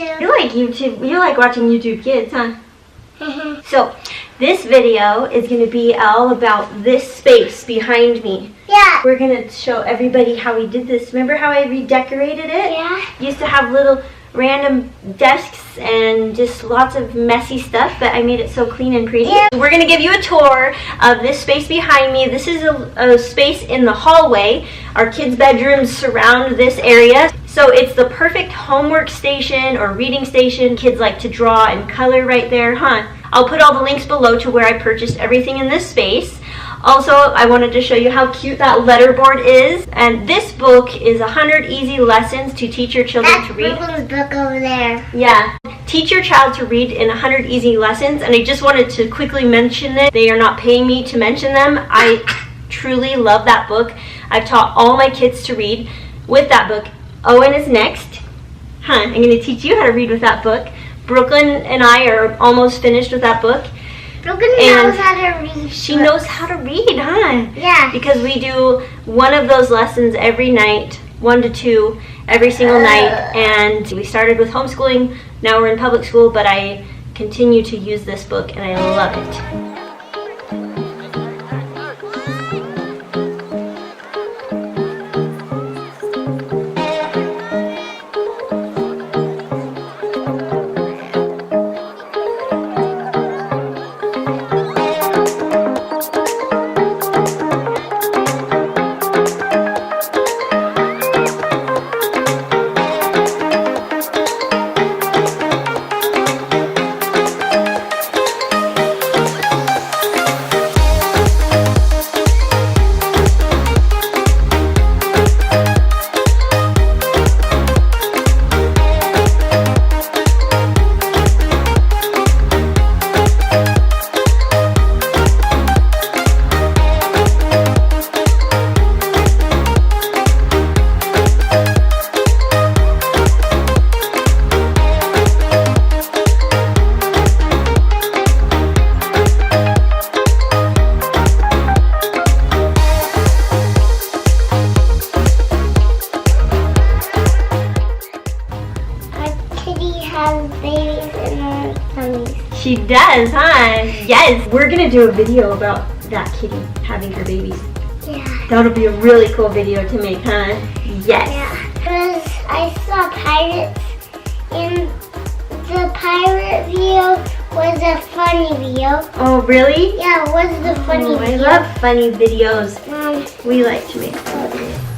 YouTube. You like YouTube. You like watching YouTube Kids, huh? So, this video is going to be all about this space behind me. Yeah. We're going to show everybody how we did this. Remember how I redecorated it? Yeah. Used to have little random desks and just lots of messy stuff, but I made it so clean and pretty. Yeah. We're going to give you a tour of this space behind me. This is a space in the hallway. Our kids' bedrooms surround this area. So it's the perfect homework station or reading station. Kids like to draw and color right there, huh? I'll put all the links below to where I purchased everything in this space. Also, I wanted to show you how cute that letterboard is. And this book is 100 Easy Lessons to Teach Your Children to Read. That's book over there. Yeah. Teach your child to read in 100 easy lessons. And I just wanted to quickly mention it. They are not paying me to mention them. I truly love that book. I've taught all my kids to read with that book. Owen is next. I'm going to teach you how to read with that book. Brooklyn and I are almost finished with that book. Brooklyn knows how to read. She knows how to read, huh? Yeah. Because we do one of those lessons every night, 1 to 2, every single night. And we started with homeschooling. Now we're in public school, but I continue to use this book and I love it. She does, huh? Yes. We're going to do a video about that kitty having her babies. Yeah. That'll be a really cool video to make, huh? Yes. Yeah. Because I saw pirates and the pirate video was a funny video. Oh, really? Yeah, it was the funny video. I love funny videos. Mom. We like to make fun of it.